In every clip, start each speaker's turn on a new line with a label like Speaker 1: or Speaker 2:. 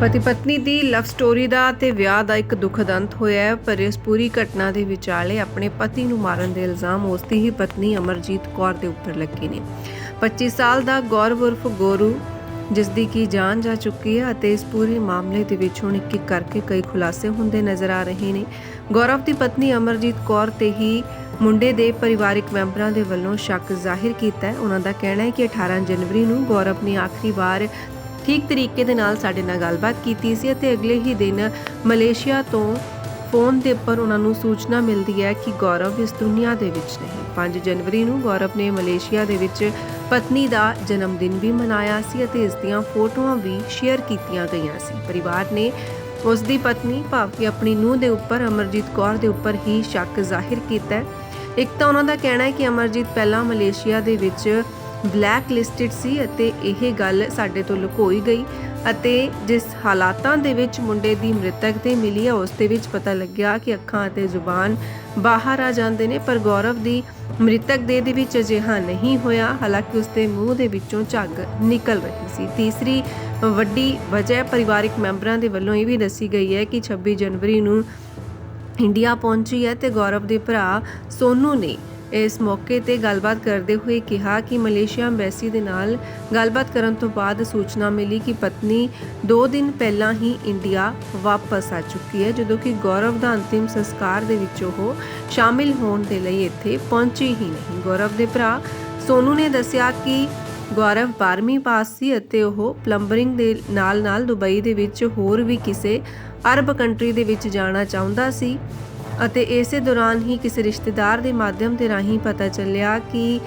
Speaker 1: ਪਤੀ ਪਤਨੀ ਦੀ love story ਦਾ ਤੇ ਵਿਆਹ ਦਾ ਇੱਕ ਦੁਖਦ ਅੰਤ ਹੋਇਆ ਹੈ। ਪਰ ਇਸ ਪੂਰੀ ਘਟਨਾ ਦੇ ਵਿਚਾਲੇ ਆਪਣੇ ਪਤੀ ਨੂੰ ਮਾਰਨ ਦੇ ਇਲਜ਼ਾਮ ਉਸ ਦੀ ਹੀ ਪਤਨੀ ਅਮਰਜੀਤ ਕੌਰ ਦੇ ਉੱਪਰ ਲੱਗੇ ਨੇ। 25 ਸਾਲ ਦਾ ਗੌਰਵ ਉਰਫ ਗੋਰੂ, ਜਿਸ ਦੀ ਕੀ ਜਾਨ ਜਾ ਚੁੱਕੀ ਹੈ ਅਤੇ ਇਸ ਪੂਰੇ ਮਾਮਲੇ ਦੇ ਵਿੱਚ ਹੁਣ ਇੱਕ ਕਰਕੇ ਕਈ ਖੁਲਾਸੇ ਹੁੰਦੇ ਨਜ਼ਰ ਆ ਰਹੇ ਨੇ। ਗੌਰਵ ਦੀ ਪਤਨੀ ਅਮਰਜੀਤ ਕੌਰ ਤੇ ਹੀ ਮੁੰਡੇ ਦੇ ਪਰਿਵਾਰਕ ਮੈਂਬਰਾਂ ਦੇ ਵੱਲੋਂ ਸ਼ੱਕ ਜ਼ਾਹਿਰ ਕੀਤਾ ਹੈ। ਉਹਨਾਂ ਦਾ ਕਹਿਣਾ ਹੈ ਕਿ 18 ਜਨਵਰੀ ਨੂੰ ਗੌਰਵ ਨੇ ਆਖਰੀ ਵਾਰ ਠੀਕ ਤਰੀਕੇ ਦੇ ਨਾਲ ਸਾਡੇ ਨਾਲ ਗੱਲਬਾਤ ਕੀਤੀ ਸੀ ਅਤੇ ਅਗਲੇ ਹੀ ਦਿਨ ਮਲੇਸ਼ੀਆ ਤੋਂ ਫੋਨ ਦੇ ਉੱਪਰ ਉਹਨਾਂ ਨੂੰ ਸੂਚਨਾ ਮਿਲਦੀ ਹੈ ਕਿ ਗੌਰਵ ਇਸ ਦੁਨੀਆ ਦੇ ਵਿੱਚ ਨਹੀਂ। 5 ਜਨਵਰੀ ਨੂੰ ਗੌਰਵ ਨੇ ਮਲੇਸ਼ੀਆ ਦੇ ਵਿੱਚ ਪਤਨੀ ਦਾ ਜਨਮ ਦਿਨ ਵੀ ਮਨਾਇਆ ਸੀ ਅਤੇ ਇਸ ਦੀਆਂ ਫੋਟੋਆਂ ਵੀ ਸ਼ੇਅਰ ਕੀਤੀਆਂ ਗਈਆਂ ਸੀ। ਪਰਿਵਾਰ ਨੇ ਉਸ ਦੀ ਪਤਨੀ ਭਾਵ ਕਿ ਆਪਣੀ ਨੂੰਹ ਦੇ ਉੱਪਰ ਅਮਰਜੀਤ ਕੌਰ ਦੇ ਉੱਪਰ ਹੀ ਸ਼ੱਕ ਜ਼ਾਹਿਰ ਕੀਤਾ ਹੈ। ਇੱਕ ਤਾਂ ਉਹਨਾਂ ਦਾ ਕਹਿਣਾ ਹੈ ਕਿ ਅਮਰਜੀਤ ਪਹਿਲਾਂ ਮਲੇਸ਼ੀਆ ਦੇ ਵਿੱਚ ਬਲੈਕ ਲਿਸਟਡ ਸੀ ਅਤੇ ਇਹ ਗੱਲ ਸਾਡੇ ਤੋਂ ਲੁਕੋਈ ਗਈ ਅਤੇ ਜਿਸ ਹਾਲਾਤਾਂ ਦੇ ਵਿੱਚ ਮੁੰਡੇ ਦੀ ਮ੍ਰਿਤਕ ਤੇ ਮਿਲੀ ਹੈ ਉਸ ਦੇ ਵਿੱਚ ਪਤਾ ਲੱਗਿਆ ਕਿ ਅੱਖਾਂ ਅਤੇ ਜ਼ੁਬਾਨ ਬਾਹਰ ਆ ਜਾਂਦੇ ਨੇ। ਪਰ ਗੌਰਵ ਦੀ ਮ੍ਰਿਤਕ ਦੇਹ ਦੇ ਵਿੱਚ ਅਜਿਹਾ ਨਹੀਂ ਹੋਇਆ, ਹਾਲਾਂਕਿ ਉਸ ਦੇ ਮੂੰਹ ਦੇ ਵਿੱਚੋਂ ਝੱਗ ਨਿਕਲ ਰਹੀ ਸੀ। ਤੀਸਰੀ ਵੱਡੀ ਵਜ੍ਹਾ ਪਰਿਵਾਰਕ ਮੈਂਬਰਾਂ ਦੇ ਵੱਲੋਂ ਇਹ ਵੀ ਦੱਸੀ ਗਈ ਹੈ ਕਿ 26 ਜਨਵਰੀ ਨੂੰ ਇੰਡੀਆ ਪਹੁੰਚੀ ਹੈ ਤੇ ਗੌਰਵ ਦੇ ਭਰਾ ਸੋਨੂ ਨੇ ਇਸ ਮੌਕੇ ਤੇ ਗੱਲਬਾਤ ਕਰਦੇ ਹੋਏ ਕਿਹਾ ਕਿ ਮਲੇਸ਼ੀਆ ਐਮਬੈਸੀ ਦੇ ਨਾਲ ਗੱਲਬਾਤ ਕਰਨ ਤੋਂ ਬਾਅਦ ਸੂਚਨਾ ਮਿਲੀ ਕਿ ਪਤਨੀ 2 ਦਿਨ ਪਹਿਲਾਂ ਹੀ ਇੰਡੀਆ ਵਾਪਸ ਆ ਚੁੱਕੀ ਹੈ, ਜਦੋਂ ਕਿ ਗੌਰਵ ਦਾ ਅੰਤਿਮ ਸੰਸਕਾਰ ਦੇ ਵਿੱਚ ਉਹ ਸ਼ਾਮਿਲ ਹੋਣ ਦੇ ਲਈ ਇੱਥੇ ਪਹੁੰਚੀ ਹੀ ਨਹੀਂ। ਗੌਰਵ ਦੇ ਭਰਾ ਸੋਨੂ ਨੇ ਦੱਸਿਆ ਕਿ ਗੌਰਵ 12ਵੀਂ ਪਾਸ ਸੀ ਅਤੇ ਉਹ ਪਲੰਬਰਿੰਗ ਦੇ ਨਾਲ-ਨਾਲ ਦੁਬਈ ਦੇ ਵਿੱਚ ਹੋਰ ਵੀ ਕਿਸੇ ਅਰਬ ਕੰਟਰੀ ਦੇ ਵਿੱਚ ਜਾਣਾ ਚਾਹੁੰਦਾ ਸੀ ਅਤੇ ਇਸੇ ਦੌਰਾਨ ਹੀ ਕਿਸੇ ਰਿਸ਼ਤੇਦਾਰ ਦੇ ਮਾਧਿਅਮ ਦੇ ਰਾਹੀਂ ਪਤਾ ਚੱਲਿਆ ਕਿ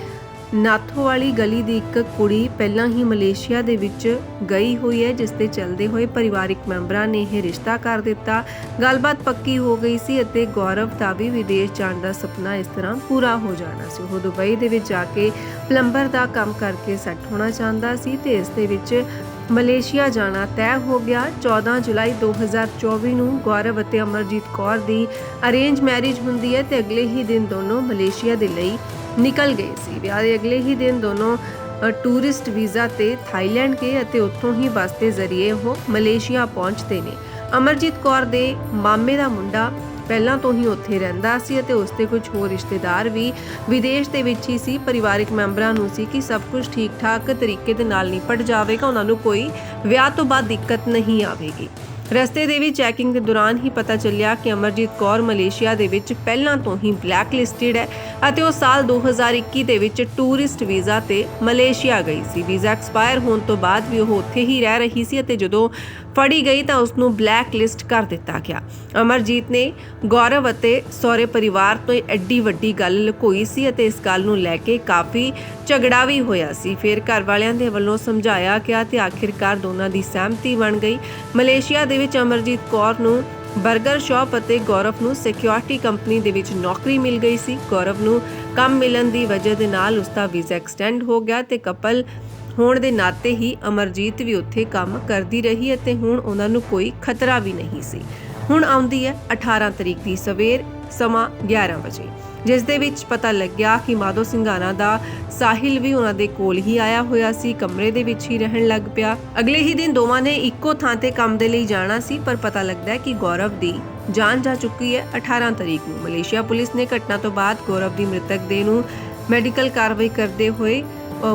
Speaker 1: ਨਾਥੋ ਵਾਲੀ ਗਲੀ ਦੀ ਇੱਕ ਕੁੜੀ ਪਹਿਲਾਂ ਹੀ ਮਲੇਸ਼ੀਆ ਦੇ ਵਿੱਚ ਗਈ ਹੋਈ ਹੈ, ਜਿਸ ਦੇ ਚੱਲਦੇ ਹੋਏ ਪਰਿਵਾਰਕ ਮੈਂਬਰਾਂ ਨੇ ਇਹ ਰਿਸ਼ਤਾ ਕਰ ਦਿੱਤਾ। ਗੱਲਬਾਤ ਪੱਕੀ ਹੋ ਗਈ ਸੀ ਅਤੇ ਗੌਰਵ ਦਾ ਵੀ ਵਿਦੇਸ਼ ਜਾਣ ਦਾ ਸੁਪਨਾ ਇਸ ਤਰ੍ਹਾਂ ਪੂਰਾ ਹੋ ਜਾਣਾ ਸੀ। ਉਹ ਦੁਬਈ ਦੇ ਵਿੱਚ ਜਾ ਕੇ ਪਲੰਬਰ ਦਾ ਕੰਮ ਕਰਕੇ ਸੈੱਟ ਹੋਣਾ ਚਾਹੁੰਦਾ ਸੀ ਤੇ ਇਸ ਦੇ ਵਿੱਚ ਮਲੇਸ਼ੀਆ ਜਾਣਾ ਤੈਅ ਹੋ ਗਿਆ। 14 ਜੁਲਾਈ 2024 ਨੂੰ ਗੌਰਵ ਅਤੇ ਅਮਰਜੀਤ ਕੌਰ ਦੀ ਅਰੇਂਜ ਮੈਰਿਜ ਹੁੰਦੀ ਹੈ ਤੇ ਅਗਲੇ ਹੀ ਦਿਨ ਦੋਨੋਂ ਮਲੇਸ਼ੀਆ ਦੇ ਲਈ ਨਿਕਲ ਗਏ ਸੀ। ਵਿਆਹ ਦੇ ਅਗਲੇ ਹੀ ਦਿਨ ਦੋਨੋਂ ਟੂਰਿਸਟ ਵੀਜ਼ਾ ਤੇ ਥਾਈਲੈਂਡ ਗਏ ਅਤੇ ਉੱਥੋਂ ਹੀ ਬੱਸ ਦੇ ਜ਼ਰੀਏ ਉਹ ਮਲੇਸ਼ੀਆ ਪਹੁੰਚਦੇ ਨੇ। ਅਮਰਜੀਤ ਕੌਰ ਦੇ ਮਾਮੇ ਦਾ ਮੁੰਡਾ ਪਹਿਲਾਂ ਤੋਂ ਹੀ ਉੱਥੇ ਰਹਿੰਦਾ ਸੀ ਅਤੇ ਉਸ ਦੇ ਕੁਝ ਹੋਰ ਰਿਸ਼ਤੇਦਾਰ ਵੀ ਵਿਦੇਸ਼ ਦੇ ਵਿੱਚ ਹੀ ਸੀ। ਪਰਿਵਾਰਕ ਮੈਂਬਰਾਂ ਨੂੰ ਸੀ ਕਿ ਸਭ ਕੁਝ ਠੀਕ ਠਾਕ ਤਰੀਕੇ ਦੇ ਨਾਲ ਨਿਪਟ ਜਾਵੇਗਾ, ਉਹਨਾਂ ਨੂੰ ਕੋਈ ਵਿਆਹ ਤੋਂ ਬਾਅਦ ਦਿੱਕਤ ਨਹੀਂ ਆਵੇਗੀ। ਰਸਤੇ ਦੇ ਵਿੱਚ ਚੈਕਿੰਗ ਦੇ ਦੌਰਾਨ ਹੀ ਪਤਾ ਚੱਲਿਆ ਕਿ ਅਮਰਜੀਤ ਕੌਰ ਮਲੇਸ਼ੀਆ ਦੇ ਵਿੱਚ ਪਹਿਲਾਂ ਤੋਂ ਹੀ ਬਲੈਕ ਲਿਸਟਡ ਹੈ ਅਤੇ ਉਹ ਸਾਲ 2021 ਦੇ ਵਿੱਚ ਟੂਰਿਸਟ ਵੀਜ਼ਾ ਤੇ ਮਲੇਸ਼ੀਆ ਗਈ ਸੀ। ਵੀਜ਼ਾ ਐਕਸਪਾਇਰ ਹੋਣ ਤੋਂ ਬਾਅਦ ਵੀ ਉਹ ਉੱਥੇ ਹੀ ਰਹਿ ਰਹੀ ਸੀ ਅਤੇ ਜਦੋਂ ਫੜੀ ਗਈ ਤਾਂ ਉਸ ਨੂੰ ਬਲੈਕ ਲਿਸਟ ਕਰ ਦਿੱਤਾ ਗਿਆ। ਅਮਰਜੀਤ ਨੇ ਗੌਰਵ ਅਤੇ ਸਹੁਰੇ ਪਰਿਵਾਰ ਤੋਂ ਐਡੀ ਵੱਡੀ ਗੱਲ ਲੁਕੋਈ ਸੀ ਅਤੇ ਇਸ ਗੱਲ ਨੂੰ ਲੈ ਕੇ ਕਾਫੀ ਝਗੜਾ ਵੀ ਹੋਇਆ ਸੀ। ਫਿਰ ਘਰ ਵਾਲਿਆਂ ਦੇ ਵੱਲੋਂ ਸਮਝਾਇਆ ਗਿਆ ਤੇ ਆਖਿਰਕਾਰ ਦੋਨਾਂ ਦੀ ਸਹਿਮਤੀ ਬਣ ਗਈ। ਮਲੇਸ਼ੀਆ ਦੇ ਵਿੱਚ ਅਮਰਜੀਤ ਕੌਰ ਨੂੰ ਬਰਗਰ ਸ਼ਾਪ ਅਤੇ ਗੌਰਵ ਨੂੰ ਸਿਕਿਉਰਿਟੀ ਕੰਪਨੀ ਦੇ ਵਿੱਚ ਨੌਕਰੀ ਮਿਲ ਗਈ ਸੀ। ਗੌਰਵ ਨੂੰ ਕੰਮ ਮਿਲਣ ਦੀ ਵਜ੍ਹਾ ਦੇ ਨਾਲ ਉਸ ਦਾ ਵੀਜ਼ਾ ਐਕਸਟੈਂਡ ਹੋ ਗਿਆ ਤੇ ਕਪਲ ਹੋਣ ਦੇ ਨਾਤੇ ਹੀ ਅਮਰਜੀਤ ਵੀ ਉੱਥੇ ਕੰਮ ਕਰਦੀ ਰਹੀ ਅਤੇ ਹੁਣ ਉਹਨਾਂ ਨੂੰ ਕੋਈ ਖਤਰਾ ਵੀ ਨਹੀਂ ਸੀ। ਹੁਣ ਆਉਂਦੀ ਹੈ 18 ਤਰੀਕ ਦੀ ਸਵੇਰ, ਸਮਾਂ 11 ਵਜੇ, ਜਿਸ ਦੇ ਵਿੱਚ ਪਤਾ ਲੱਗਿਆ ਕਿ ਮਾਧੋ ਸਿੰਘਾਨਾ ਦਾ ਸਾਹਿਲ ਵੀ ਉਹਨਾਂ ਦੇ ਕੋਲ ਹੀ ਆਇਆ ਹੋਇਆ ਸੀ, ਕਮਰੇ ਦੇ ਵਿੱਚ ਹੀ ਰਹਿਣ ਲੱਗ ਪਿਆ। ਅਗਲੇ ਹੀ ਦਿਨ ਦੋਵਾਂ ਨੇ ਇੱਕੋ ਥਾਂ ਤੇ ਕੰਮ ਦੇ ਲਈ ਜਾਣਾ ਸੀ, ਪਰ ਪਤਾ ਲੱਗਦਾ ਹੈ ਕਿ ਗੌਰਵ ਦੀ ਜਾਨ ਜਾ ਚੁੱਕੀ ਹੈ 18 ਤਰੀਕ ਨੂੰ। ਮਲੇਸ਼ੀਆ ਪੁਲਿਸ ਨੇ ਘਟਨਾ ਤੋਂ ਬਾਅਦ ਗੌਰਵ ਦੀ ਮ੍ਰਿਤਕ ਦੇਹ ਨੂੰ ਮੈਡੀਕਲ ਕਾਰਵਾਈ ਕਰਦੇ ਹੋਏ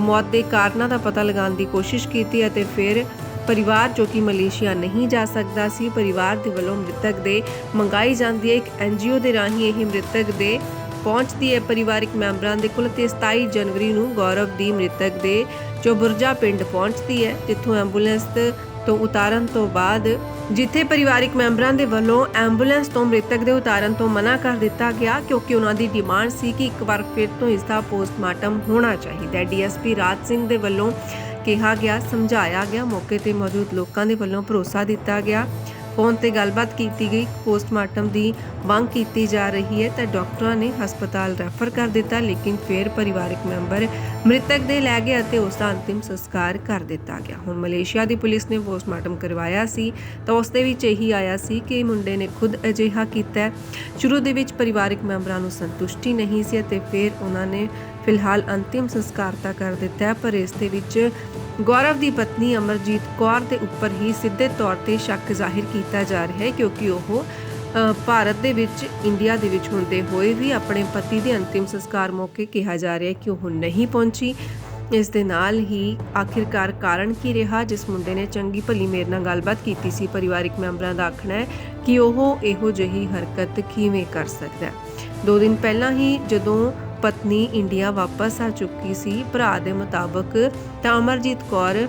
Speaker 1: ਮੌਤ ਦੇ ਕਾਰਨਾਂ ਦਾ ਪਤਾ ਲਗਾਉਣ ਦੀ ਕੋਸ਼ਿਸ਼ ਕੀਤੀ ਅਤੇ ਫਿਰ ਪਰਿਵਾਰ ਜੋ ਕਿ ਮਲੇਸ਼ੀਆ ਨਹੀਂ ਜਾ ਸਕਦਾ ਸੀ, ਪਰਿਵਾਰ ਦੇ ਵੱਲੋਂ ਮ੍ਰਿਤਕ ਦੇ ਮੰਗਾਈ ਜਾਂਦੀ ਹੈ। ਇੱਕ NGO ਦੇ ਰਾਹੀਂ ਇਹ ਮ੍ਰਿਤਕ ਦੇ ਪਹੁੰਚਦੀ ਹੈ ਪਰਿਵਾਰਕ ਮੈਂਬਰਾਂ ਦੇ ਕੋਲ ਤੇ 27 ਜਨਵਰੀ ਨੂੰ ਗੌਰਵ ਦੀ ਮ੍ਰਿਤਕ ਦੇ ਚੋਬੁਰਜਾ ਪਿੰਡ ਪਹੁੰਚਦੀ ਹੈ, ਜਿੱਥੋਂ ਐਂਬੂਲੈਂਸ ਤੋਂ ਉਤਾਰਨ ਤੋਂ ਬਾਅਦ ਜਿੱਥੇ ਪਰਿਵਾਰਕ ਮੈਂਬਰਾਂ ਦੇ ਵੱਲੋਂ ਐਂਬੂਲੈਂਸ ਤੋਂ ਮ੍ਰਿਤਕ ਦੇ ਉਤਾਰਨ ਤੋਂ ਮਨਾ ਕਰ ਦਿੱਤਾ ਗਿਆ ਕਿਉਂਕਿ ਉਹਨਾਂ ਦੀ ਡਿਮਾਂਡ ਸੀ ਕਿ ਇੱਕ ਵਾਰ ਫਿਰ ਤੋਂ ਇਸ ਦਾ ਪੋਸਟਮਾਰਟਮ ਹੋਣਾ ਚਾਹੀਦਾ ਹੈ। DSP ਰਾਜ ਸਿੰਘ ਦੇ ਵੱਲੋਂ ਕਿਹਾ ਗਿਆ, ਸਮਝਾਇਆ ਗਿਆ, ਮੌਕੇ ਤੇ ਮੌਜੂਦ ਲੋਕਾਂ ਦੇ ਵੱਲੋਂ ਭਰੋਸਾ ਦਿੱਤਾ ਗਿਆ। ਫੋਨ ਤੇ ਗੱਲਬਾਤ ਕੀਤੀ ਗਈ, ਪੋਸਟਮਾਰਟਮ ਦੀ ਮੰਗ ਕੀਤੀ ਜਾ ਰਹੀ ਹੈ ਤਾਂ ਡਾਕਟਰਾਂ ਨੇ ਹਸਪਤਾਲ ਰੈਫਰ ਕਰ ਦਿੱਤਾ, ਲੇਕਿਨ ਫਿਰ ਪਰਿਵਾਰਕ ਮੈਂਬਰ ਮ੍ਰਿਤਕ ਦੇ ਲੈ ਗਏ ਅਤੇ ਉਸ ਦਾ ਅੰਤਿਮ ਸੰਸਕਾਰ ਕਰ ਦਿੱਤਾ ਗਿਆ। ਹੁਣ ਮਲੇਸ਼ੀਆ ਦੀ ਪੁਲਿਸ ਨੇ ਪੋਸਟਮਾਰਟਮ ਕਰਵਾਇਆ ਸੀ ਤਾਂ ਉਸ ਦੇ ਵਿੱਚ ਇਹੀ ਆਇਆ ਸੀ ਕਿ ਮੁੰਡੇ ਨੇ ਖੁਦ ਅਜਿਹਾ ਕੀਤਾ ਹੈ। ਸ਼ੁਰੂ ਦੇ ਵਿੱਚ ਪਰਿਵਾਰਕ ਮੈਂਬਰਾਂ ਨੂੰ ਸੰਤੁਸ਼ਟੀ ਨਹੀਂ ਸੀ ਅਤੇ ਫਿਰ ਉਹਨਾਂ ਨੇ ਫਿਲਹਾਲ ਅੰਤਿਮ ਸੰਸਕਾਰ ਤਾਂ ਕਰ ਦਿੱਤਾ ਹੈ, ਪਰ ਇਸ ਦੇ ਵਿੱਚ ਗੌਰਵ ਦੀ ਪਤਨੀ ਅਮਰਜੀਤ ਕੌਰ ਦੇ ਉੱਪਰ ਹੀ ਸਿੱਧੇ ਤੌਰ ਤੇ ਸ਼ੱਕ ਜ਼ਾਹਿਰ ਕੀਤਾ ਜਾ ਰਿਹਾ ਹੈ, ਕਿਉਂਕਿ ਉਹ ਭਾਰਤ ਦੇ ਵਿੱਚ ਇੰਡੀਆ ਦੇ ਵਿੱਚ ਹੁੰਦੇ ਹੋਏ ਵੀ ਆਪਣੇ ਪਤੀ ਦੇ ਅੰਤਿਮ ਸੰਸਕਾਰ ਮੌਕੇ ਕਿਹਾ ਜਾ ਰਿਹਾ ਹੈ ਕਿ ਉਹ ਨਹੀਂ ਪਹੁੰਚੀ। ਇਸ ਦੇ ਨਾਲ ਹੀ ਆਖਿਰਕਾਰ ਕਾਰਨ ਕੀ ਰਿਹਾ, ਜਿਸ ਮੁੰਡੇ ਨੇ ਚੰਗੀ ਭਲੀ ਮੇਰੇ ਨਾਲ ਗੱਲਬਾਤ ਕੀਤੀ ਸੀ, ਪਰਿਵਾਰਿਕ ਮੈਂਬਰਾਂ ਦਾ ਆਖਣਾ ਹੈ ਕਿ ਉਹ ਇਹੋ ਜਿਹੀ ਹਰਕਤ ਕਿਵੇਂ ਕਰ ਸਕਦਾ ਹੈ। 2 ਦਿਨ ਪਹਿਲਾਂ ਹੀ ਜਦੋਂ ਪਤਨੀ ਇੰਡੀਆ ਵਾਪਸ ਆ ਚੁੱਕੀ ਸੀ, ਭਰਾ ਦੇ ਮੁਤਾਬਕ ਤਾਂ ਅਮਰਜੀਤ ਕੌਰ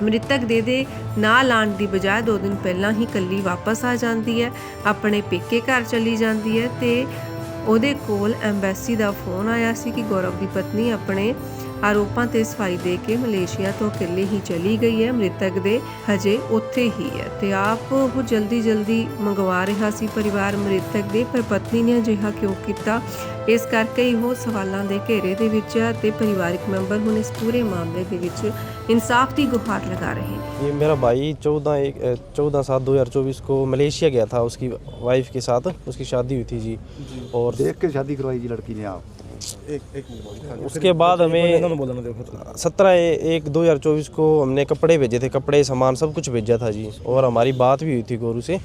Speaker 1: ਮ੍ਰਿਤਕ ਦੇ ਨਾਲ ਆਉਣ ਦੀ ਬਜਾਏ 2 ਦਿਨ ਪਹਿਲਾਂ ਹੀ ਇਕੱਲੀ ਵਾਪਸ ਆ ਜਾਂਦੀ ਹੈ, ਆਪਣੇ ਪੇਕੇ ਘਰ ਚਲੀ ਜਾਂਦੀ ਹੈ ਤੇ ਉਹਦੇ ਕੋਲ ਐਮਬੈਸੀ ਦਾ ਫੋਨ ਆਇਆ ਸੀ ਕਿ ਗੌਰਵ ਦੀ ਪਤਨੀ ਆਪਣੇ ਆਰੋਪਾਂ ਤੇ ਸਫਾਈ ਦੇ ਕੇ ਮਲੇਸ਼ੀਆ ਤੋਂ ਇਕੱਲੇ ਹੀ ਚਲੀ ਗਈ ਹੈ, ਮ੍ਰਿਤਕ ਦੇ ਹਜੇ ਉੱਥੇ ਹੀ ਹੈ ਤੇ ਆਪ ਉਹ ਜਲਦੀ ਮੰਗਵਾ ਰਿਹਾ ਸੀ ਪਰਿਵਾਰ ਮ੍ਰਿਤਕ ਦੇ, ਪਰ ਪਤਨੀ ਨੇ ਅਜਿਹਾ ਕਿਉਂ ਕੀਤਾ, ਇਸ ਕਰਕੇ ਹੀ ਉਹ ਸਵਾਲਾਂ ਦੇ ਘੇਰੇ ਦੇ ਵਿੱਚ ਹੈ ਤੇ ਪਰਿਵਾਰਿਕ ਮੈਂਬਰ ਹੁਣ ਇਸ ਪੂਰੇ ਮਾਮਲੇ ਦੇ ਵਿੱਚ इंसाफ की गुहार लगा रहे हैं।
Speaker 2: ये मेरा भाई 14/7/2024 को मलेशिया गया था उसकी वाइफ के साथ, उसकी शादी हुई थी जी और
Speaker 3: देख के शादी करवाई जी लड़की ने आप।
Speaker 2: उसके बाद हमें 17/1/2024 को हमने कपड़े भेजे थे, कपड़े सामान सब कुछ भेजा था जी, और हमारी बात भी हुई थी गोरू से,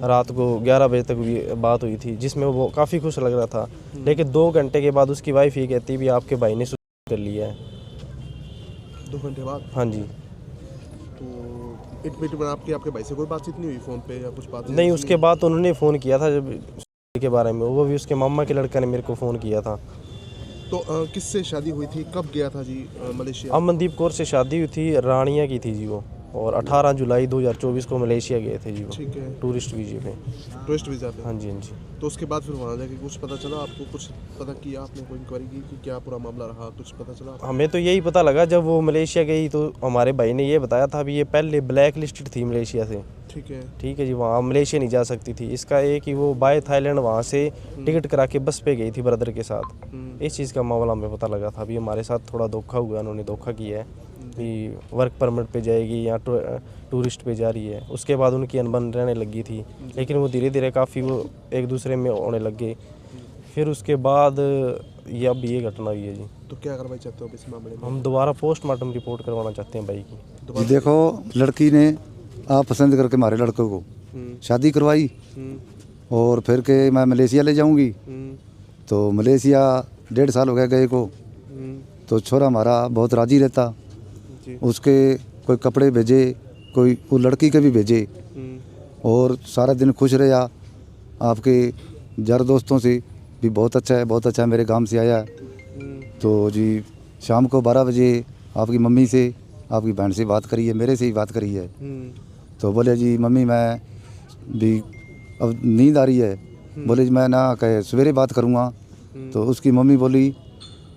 Speaker 2: रात को 11 बजे तक बात हुई थी, जिसमें वो काफ़ी खुश लग रहा था। लेकिन 2 घंटे के बाद उसकी वाइफ ये कहती भी आपके भाई ने सुसाइड कर लिया है।
Speaker 4: 2 घंटे बाद?
Speaker 2: हाँ जी।
Speaker 4: तो एक मिनट में आपके भाई से कोई बातचीत नहीं हुई फ़ोन पे या कुछ बात?
Speaker 2: नहीं, उसके बाद तो उन्होंने फ़ोन किया था जब के बारे में, वो भी उसके मामा के लड़का ने मेरे को फ़ोन किया था।
Speaker 4: तो किससे शादी हुई थी, कब गया था जी मलेशिया?
Speaker 2: अमनदीप कौर से शादी हुई थी, रानिया की थी जी वो, और 18 जुलाई 2024 को मलेशिया गए थे जी वो।
Speaker 4: ठीक है।
Speaker 2: टूरिस्ट वीज़े पे।
Speaker 4: टूरिस्ट वीज़ा पे?
Speaker 2: हाँ जी, हाँ जी।
Speaker 4: तो उसके बाद फिर वहाँ जाके कुछ पता चला आपको, कुछ पता किया आपने, कोई इंक्वायरी की कि क्या पूरा मामला रहा, कुछ पता चला?
Speaker 2: हमें तो यही पता लगा जब वो मलेशिया गई तो हमारे भाई ने ये बताया था भी ये पहले ब्लैक लिस्टेड थी मलेशिया से।
Speaker 4: ठीक है
Speaker 2: जी, वहाँ मलेशिया नहीं जा सकती थी। इसका ये कि वो बाय थाईलैंड वहाँ से टिकट करा के बस पे गई थी ब्रदर के साथ। इस चीज़ का मामला हमें पता लगा था भी हमारे साथ थोड़ा धोखा हुआ, उन्होंने धोखा किया है कि वर्क परमिट पे जाएगी या टूरिस्ट पे जा रही है। उसके बाद उनकी अनबन रहने लगी थी, लेकिन वो धीरे धीरे काफ़ी वो एक दूसरे में होने लग गए। फिर उसके बाद अब ये घटना हुई है जी।
Speaker 4: तो क्या कार्रवाई चाहते हो इस मामले में?
Speaker 2: हम दोबारा पोस्टमार्टम रिपोर्ट करवाना चाहते हैं भाई की।
Speaker 3: जी देखो, लड़की ने आप पसंद करके हमारे लड़कों को शादी करवाई और फिर के मैं मलेशिया ले जाऊंगी, तो मलेशिया 1.5 साल हो गया गए को, तो छोरा हमारा बहुत राजी रहता, उसके कोई कपड़े भेजे, कोई वो लड़की के भी भेजे और सारा दिन खुश रहा। आपके यार दोस्तों से भी बहुत अच्छा है, बहुत अच्छा है, मेरे गांव से आया है। तो जी शाम को 12 बजे आपकी मम्मी से, आपकी बहन से बात करी है, मेरे से ही बात करी है। तो बोले जी मम्मी मैं भी अब नींद आ रही है, बोले जी मैं ना कहे सवेरे बात करूँगा। तो उसकी मम्मी बोली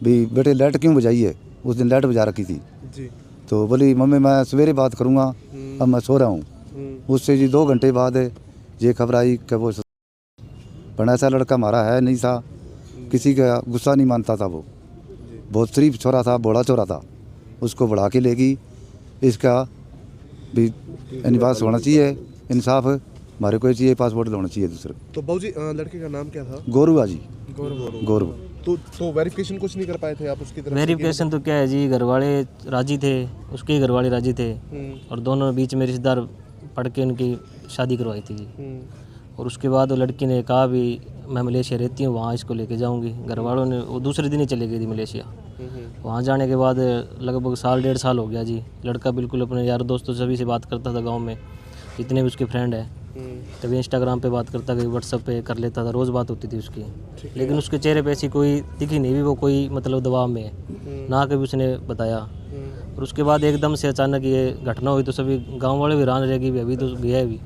Speaker 3: भी बेटे लाइट क्यों बजाई है, उस दिन लाइट बजा रखी थी
Speaker 4: जी।
Speaker 3: तो बोली मम्मी मैं सवेरे बात करूँगा, अब मैं सो रहा हूँ। उससे जी 2 घंटे बाद ये खबर आई कि वो पर ऐसा लड़का हमारा है नहीं था, किसी का गुस्सा नहीं मानता था, वो बहुत शरीफ छोरा था, बड़ा छोरा था, उसको बढ़ा के लेगी। इसका भी निवास होना चाहिए, इंसाफ हमारे को चाहिए, पासपोर्ट होना चाहिए दूसरे।
Speaker 4: तो बाबू जी लड़के का नाम क्या था?
Speaker 3: गौरव जी। गौरव।
Speaker 4: तो वेरिफिकेशन कुछ नहीं कर पाए थे आप उसकी तरफ?
Speaker 5: वेरिफिकेशन तो क्या है जी, घर वाले राजी थे, उसके घर वाले राजी थे और दोनों बीच में रिश्तेदार पढ़ के उनकी शादी करवाई थी जी। और उसके बाद वो लड़की ने कहा भी मैं मलेशिया रहती हूँ, वहाँ इसको लेके जाऊँगी। घर वालों ने, वो दूसरे दिन ही चले गई थी मलेशिया। वहाँ जाने के बाद लगभग 1.5 साल हो गया जी। लड़का बिल्कुल अपने यार दोस्तों सभी से बात करता था, गाँव में जितने भी उसके फ्रेंड है, कभी इंस्टाग्राम पे बात करता, कभी व्हाट्सएप पे कर लेता था, रोज़ बात होती थी उसकी। लेकिन उसके चेहरे पे ऐसी कोई दिखी नहीं भी वो कोई मतलब दबाव में है, ना कभी उसने बताया। और उसके बाद एकदम से अचानक ये घटना हुई तो सभी गांव वाले भी हैरान रह गए भी अभी तो गया है भी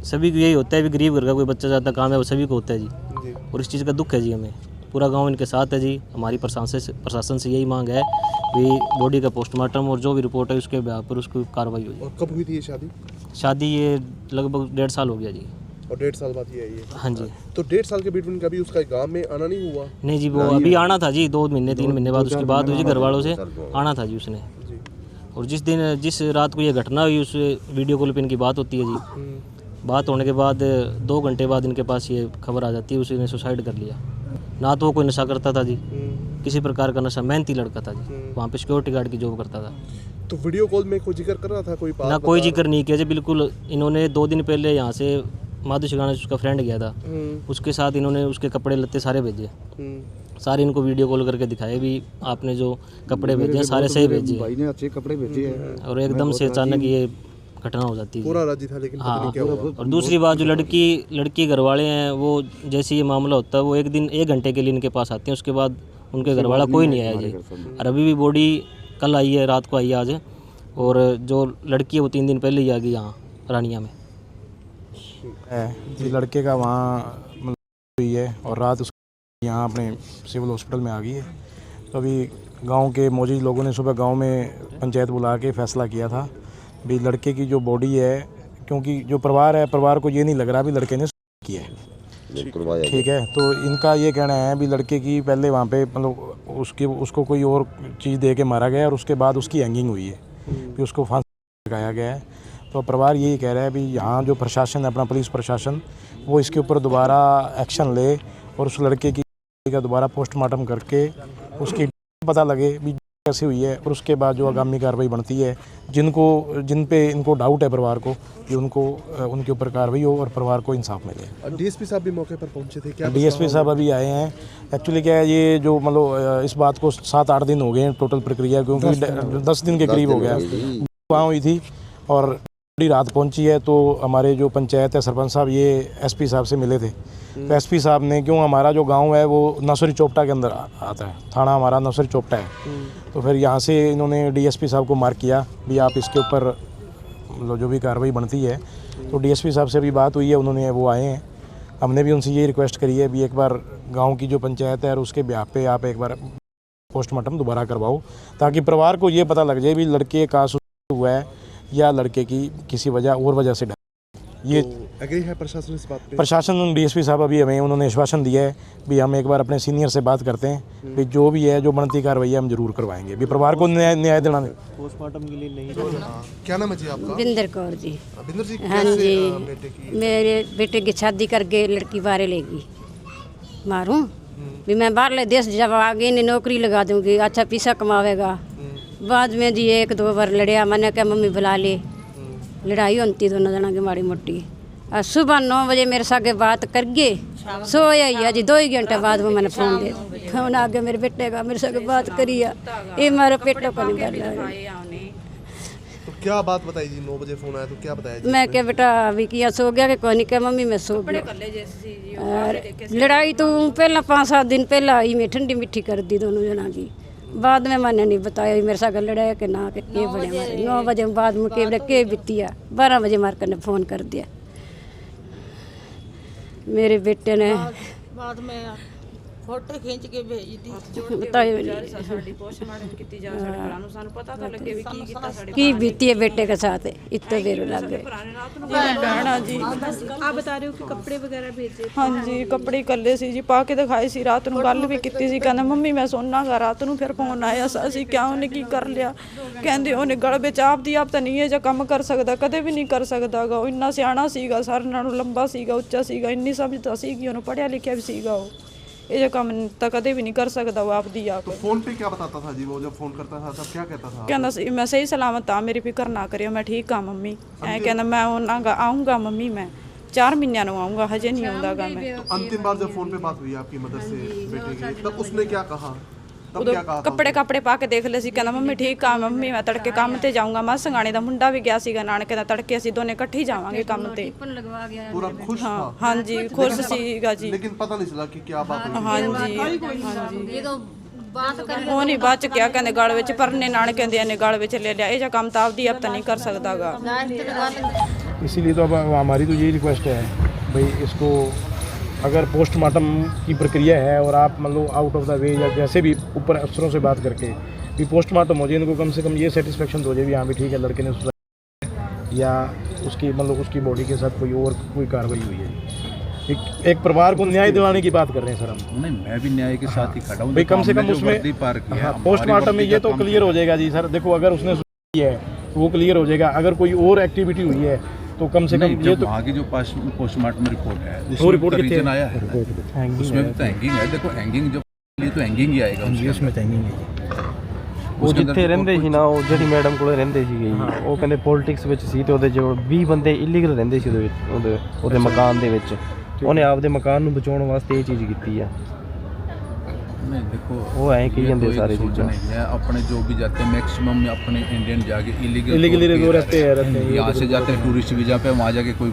Speaker 5: सभी को यही होता है भी गरीब घर का कोई बच्चा जाता काम है वो सभी को होता है जी। और इस चीज़ का दुख है जी, हमें पूरा गांव इनके साथ है जी। हमारी प्रशासन से यही मांग है भी बॉडी का पोस्टमार्टम और जो भी रिपोर्ट है उसके ब्याह पर उसको कार्रवाई हुई।
Speaker 4: और कब हुई थी ये शादी?
Speaker 5: शादी ये लगभग 1.5 साल हो गया जी।
Speaker 4: और 1.5 साल बाद ये आई है?
Speaker 5: हाँ जी।
Speaker 4: तो 1.5 साल के बीच में कभी उसका गांव में आना नहीं हुआ?
Speaker 5: नहीं जी, वो अभी आना था जी, 2 महीने 3 महीने बाद उसकी बात हुई जी, घर वालों से आना था जी उसने। और जिस रात को ये घटना हुई उस वीडियो कॉल पे इनकी बात होती है जी। बात होने के बाद 2 घंटे बाद इनके पास ये खबर आ जाती है उसने सुसाइड कर लिया। ना तो वो कोई नशा करता था जी, किसी प्रकार का नशा, मेहनती लड़का था जी, वहाँ पे सिक्योरिटी गार्ड की जॉब करता था।
Speaker 4: तो वीडियो कॉल में कोई जिक्र कर रहा था, कोई बात
Speaker 5: ना कोई जिक्र नहीं किया जी, बिल्कुल। इन्होंने 2 दिन पहले यहाँ से माधु शिगाना उसका फ्रेंड गया था, उसके साथ इन्होंने उसके कपड़े लत्ते सारे भेजे, सारे इनको वीडियो कॉल करके दिखाए भी आपने जो कपड़े भेजे हैं सारे सही भेजे
Speaker 3: भाई ने अच्छे कपड़े भेजे हैं।
Speaker 5: और एकदम से अचानक ये घटना हो जाती है।
Speaker 4: पूरा राजी था, लेकिन पता
Speaker 5: हाँ,
Speaker 4: नहीं क्या हुआ।
Speaker 5: और दूसरी बात जो लड़की घर वाले हैं, वो जैसे ये मामला होता है वो 1 घंटे के लिए इनके पास आते हैं, उसके बाद उनके घर वाला कोई नहीं आया जी। और अभी भी बॉडी कल आई है, रात को आई है आज, और जो लड़की है वो 3 दिन पहले ही आ गई यहाँ रानिया में।
Speaker 6: जी लड़के का वहाँ मतलब हुई है और रात उसको यहाँ अपने सिविल हॉस्पिटल में आ गई है। तो अभी गांव के मौजूद लोगों ने सुबह गांव में पंचायत बुला के फैसला किया था भी लड़के की जो बॉडी है, क्योंकि जो परिवार है, परिवार को ये नहीं लग रहा भी लड़के ने किया है, ठीक है। तो इनका ये कहना है भी लड़के की पहले वहाँ पे मतलब उसको कोई और चीज़ दे के मारा गया और उसके बाद उसकी हैंगिंग हुई है, फिर उसको फांसी लगाया गया है। तो परिवार यही कह रहा है भी यहाँ जो प्रशासन है, अपना पुलिस प्रशासन, वो इसके ऊपर दोबारा एक्शन ले और उस लड़के की का दोबारा पोस्टमार्टम करके उसकी पता लगे भी कैसे हुई है, और उसके बाद जो आगामी कार्रवाई बनती है, जिन पे इनको डाउट है परिवार को कि उनको उनके ऊपर कार्रवाई हो और परिवार को इंसाफ मिले।
Speaker 4: डीएसपी साहब भी मौके पर पहुंचे थे क्या?
Speaker 6: डीएसपी साहब अभी आए हैं। एक्चुअली क्या है, ये जो मतलब इस बात को 7-8 दिन हो गए हैं टोटल प्रक्रिया, क्योंकि 10 दिन के करीब हो गया वहाँ हुई थी और बड़ी रात पहुंची है। तो हमारे जो पंचायत है, सरपंच साहब ये एसपी साहब से मिले थे। तो एसपी साहब ने, क्यों हमारा जो गांव है वो नौसरी चोपटा के अंदर आता है, थाना हमारा नौसरी चोपटा है, तो फिर यहाँ से इन्होंने डीएसपी साहब को मार्क किया भी आप इसके ऊपर मतलब जो भी कार्रवाई बनती है। तो डीएसपी साहब से भी बात हुई है, उन्होंने वो आए हैं। हमने भी उनसे ये रिक्वेस्ट करी है भी एक बार गाँव की जो पंचायत है और उसके ब्याह पे आप एक बार पोस्टमार्टम दोबारा करवाओ, ताकि परिवार को ये पता लग जाए भी लड़के का हुआ है या लड़के की किसी वजह से ये
Speaker 4: तो एग्री है प्रशासन इस बात पे?
Speaker 6: प्रशासन, डीएसपी साहब अभी हमें उन्होंने आश्वासन दिया है भी हम एक बार अपने सीनियर से बात करते हैं भी जो भी है, जो बनती कार्रवाई है हम जरूर करवाएंगे, भी परिवार को न्याय दिलाना।
Speaker 5: पोस्टमार्टम के लिए नहीं।
Speaker 4: क्या नाम है जी आपका?
Speaker 7: बिंदर कौर जी।
Speaker 4: बिंदर जी,
Speaker 7: हाँ
Speaker 4: कैसे
Speaker 7: जी,
Speaker 4: बेटे की?
Speaker 7: मेरे बेटे की शादी करके लड़की बाहर लेगी, मारूं भी मैं बाहर देश जब आगे इन्हें नौकरी लगा दूंगी, अच्छा पैसा कमावेगा। बाद में जी 1-2 बार लड़िया, मैंने कहा मम्मी बुला ले, लड़ाई होती दोनों जना की माड़ी मोटी। और सुबह 9 बजे मेरे साथ बात कर गए, सोया ही जी 2 ही घंटे बाद वो मैंने फोन आ गया मेरे बेटे का, मेरे साथ बात करी है, ये मेरे पेटों को नहीं कर रहा।
Speaker 4: तो क्या बात बताई जी? 9 बजे फोन आया तो क्या बताया जी?
Speaker 7: मैं क्या बेटा अभी किया सो गया कि कोई नहीं, क्या मम्मी मैं सो गया। और लड़ाई तो पहला 5-7 दिन पहला ही मैं ठंडी मिट्टी कर दी दोनों जना की। बाद में मैंने नहीं बताया मेरे साथ लड़ाई के ना के बड़े मारे। 9 बजे बाद में के बीतिया, 12 बजे मारकर ने फोन कर दिया मेरे बेटे ने।
Speaker 8: बाद में फोटो खींच के भेज दी।
Speaker 7: बताइए की बीती है बेटे के साथ, इतने देर लग गए।
Speaker 8: कहना जी
Speaker 9: आप बता रहे हो कि कपड़े वगैरह भेजे?
Speaker 8: हाँ जी, कपड़े कल्ले सी जी पा के दिखाए सी, रात ਨੂੰ ਗੱਲ ਵੀ ਕੀਤੀ ਸੀ, ਕਹਿੰਦਾ ਮੰਮੀ ਮੈਂ ਸੋਨਾਗਾ ਰਾਤ ਨੂੰ। ਫਿਰ ਫੋਨ ਆਇਆ ਸੀ ਕਿਆ ਉਹਨੇ ਕੀ ਕਰ ਲਿਆ, ਕਹਿੰਦੇ ਉਹਨੇ ਗਲ ਵਿੱਚ ਆਪਦੀ ਆਪ ਤਾਂ ਨਹੀਂ ਇਹ ਜਿਹਾ ਕੰਮ ਕਰ ਸਕਦਾ, ਕਦੇ ਵੀ ਨਹੀਂ ਕਰ ਸਕਦਾਗਾ। ਉਹ ਇੰਨਾ ਸਿਆਣਾ ਸੀਗਾ, ਸਾਰਿਆਂ ਨਾਲੋਂ ਲੰਬਾ ਸੀਗਾ, ਉੱਚਾ ਸੀਗਾ, ਇੰਨੀ ਸਮਝਦਾ ਸੀਗੀ, ਉਹਨੂੰ ਪੜ੍ਹਿਆ ਲਿਖਿਆ ਵੀ ਸੀਗਾ। ਉਹ ये जो काम तो कदे भी नहीं कर सकता वो आप दी आप।
Speaker 4: तो फोन पे क्या बताता था जी वो जब फोन करता था तब क्या कहता था?
Speaker 8: कहना मैं सही सलामत था, मेरी फिक्र ना करियो, मैं ठीक हाँ मम्मी। ऐ कहना मैं आऊँगा मम्मी, मैं 4 महीनों में आऊँगा, हजे नहीं आऊँगा मैं।
Speaker 4: तो अंतिम बार जब फोन पे बात हुई आपकी मदर से बेटे की, तब उसने क्या कहा?
Speaker 8: कपड़े पा के देख ले सी, कहना मम्मी ठीक हाँ मम्मी, मैं तड़के काम ते जाऊँगा। मां संगाने का मुंडा भी गया सीगा नानके दा, तड़के असीं दोने इकट्ठे ही जावांगे काम ते।
Speaker 4: पूरा खुश था?
Speaker 8: हाँ जी खुश सीगा जी,
Speaker 4: लेकिन पता नहीं चला कि क्या बात हुई।
Speaker 8: हाँ जी वो नहीं बाद च क्या कहते गल विच परने नानके दे ने गल विच ले लिया, ये काम तो आपदी अब तो नहीं कर सकदागा।
Speaker 6: इसीलिए तो अब हमारी तो यही रिक्वेस्ट है भाई, इसको अगर पोस्टमार्टम की प्रक्रिया है और आप मतलब आउट ऑफ द वे या जैसे भी ऊपर अफसरों से बात करके भी पोस्टमार्टम हो जाए, इनको कम से कम ये सेटिस्फेक्शन हो जाए भी हाँ भी ठीक है लड़के ने या उसकी मतलब उसकी बॉडी के साथ कोई कार्रवाई हुई है। एक परिवार को न्याय दिलाने की बात कर रहे हैं सर हम।
Speaker 10: नहीं, मैं भी न्याय के साथ ही खड़ा हूँ
Speaker 6: भाई, कम से कम उसमें पोस्टमार्टम में ये तो क्लियर हो जाएगा जी सर। देखो अगर उसने किया है तो वो क्लियर हो जाएगा, अगर कोई और एक्टिविटी हुई है तो कम से कम ये तो
Speaker 10: वहाँ की जो पोस्टमार्टम रिपोर्ट है
Speaker 6: वो रिपोर्ट
Speaker 10: रीजन आया है उसमें भी तो हैंगिंग है। देखो हैंगिंग जो लिए तो हैंगिंग ही आएगा
Speaker 6: जी उसमें चाहिए
Speaker 2: ਉਹ ਜਿੱਥੇ ਰਹਿੰਦੇ ਸੀ ਨਾ ਉਹ ਜਿਹੜੀ ਮੈਡਮ ਕੋਲੇ ਰਹਿੰਦੇ ਸੀਗੇ ਜੀ ਉਹ ਕਹਿੰਦੇ ਪੋਲਿਟਿਕਸ ਵਿੱਚ ਸੀ ਤੇ ਉਹਦੇ ਜੋ 20 ਬੰਦੇ ਇਲੀਗਲ ਰਹਿੰਦੇ ਸੀ ਉਹਦੇ ਵਿੱਚ ਉਹਦੇ ਮਕਾਨ ਦੇ ਵਿੱਚ ਉਹਨੇ ਆਪਦੇ ਮਕਾਨ ਨੂੰ ਬਚਾਉਣ ਵਾਸਤੇ ਇਹ ਚੀਜ਼ ਕੀਤੀ ਆ
Speaker 10: नहीं देखो
Speaker 2: वो है कि
Speaker 10: ये
Speaker 2: ये
Speaker 10: तो एक
Speaker 2: सारी
Speaker 10: सोच
Speaker 2: चीज़ें।
Speaker 10: नहीं है अपने जो भी जाते हैं मैक्सिमम अपने इंडियन जाके
Speaker 6: इलीगली रहते हैं
Speaker 10: यहाँ से जाते हैं टूरिस्ट वीजा पे वहाँ जाके कोई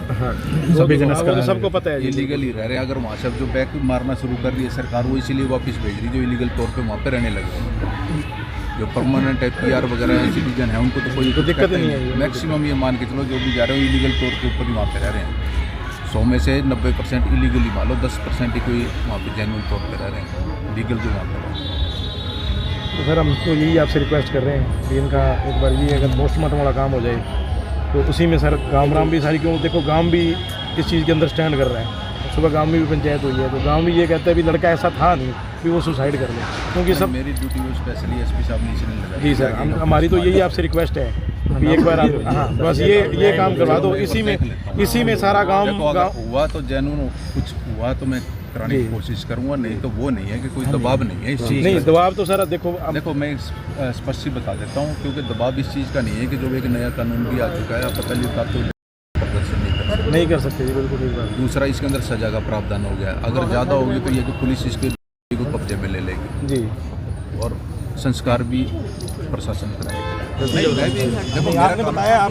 Speaker 6: सबको पता है
Speaker 10: इलीगल ही रह रहे हैं अगर वहाँ से अब जो बैक मारना शुरू कर रही है सरकार वो इसीलिए वापस भेज रही है जो इलीगल तौर पे वहाँ पे रहने लगे हैं जो परमानेंट है PR वगैरह सिटीजन है उनको तो कोई
Speaker 6: दिक्कत नहीं है
Speaker 10: मैक्सिमम ये मान के चलो जो भी जा रहे हो इलीगल तौर के ऊपर ही वहाँ पे रह रहे हैं 100 में से 90% इलीगली मान लो 10% ही कोई वहाँ पे जेन्युइन तौर पे रह रहे हैं लीगल जो वहाँ पे रह रहे हैं।
Speaker 6: तो सर हम तो यही आपसे रिक्वेस्ट कर रहे हैं कि इनका एक बार ये अगर पोस्टमार्टम वाला काम हो जाए तो उसी में सर गाँव भी सारी क्यों देखो गाँव भी इस चीज़ के अंदर स्टैंड कर रहा है सुबह गाँव में भी पंचायत हुई है तो गाँव भी ये कहता है भी लड़का ऐसा था नहीं कि वो सुसाइड कर ले क्योंकि सब
Speaker 10: मेरी ड्यूटी में स्पेशली SP साहब ने इसलिए लगाई
Speaker 6: जी सर हमारी तो यही आपसे रिक्वेस्ट है कि एक बार आप हाँ बस ये काम करवा दो इसी में सारा गाँव
Speaker 10: हुआ तो जेन्युइन कुछ हुआ तो मैं कराने की कोशिश करूंगा नहीं तो वो नहीं है कि कोई दबाव नहीं है इस चीज़
Speaker 6: नहीं दबाव तो सर देखो
Speaker 10: मैं स्पष्ट ही बता देता हूँ क्योंकि दबाव इस चीज़ का नहीं है कि जो एक नया कानून भी आ चुका है आप पहली बात तो प्रदर्शन
Speaker 6: नहीं कर सकते बिल्कुल ठीक बात
Speaker 10: दूसरा इसके अंदर सजा का प्रावधान हो गया अगर ज़्यादा होगी तो ये कि पुलिस इसके को कब्जे में ले लेगी
Speaker 6: जी
Speaker 10: और संस्कार भी प्रशासन कराएगा नहीं मैं भी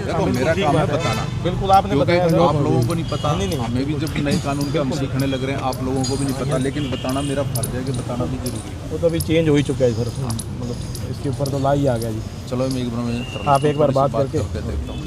Speaker 10: देखो मेरा काम है बताना
Speaker 6: बिल्कुल आपने
Speaker 10: बताया आप लोगों को नहीं पता हमें भी जब नए कानून के हम सीखने लग रहे हैं आप लोगों को भी नहीं पता लेकिन बताना मेरा फर्ज है कि बताना भी जरूरी है
Speaker 6: वो तो अभी चेंज हो ही चुका है सर मतलब इसके ऊपर तो ला ही आ गया जी
Speaker 10: चलो मैं एक बार
Speaker 6: आप एक बार बात करके
Speaker 10: देखता हूँ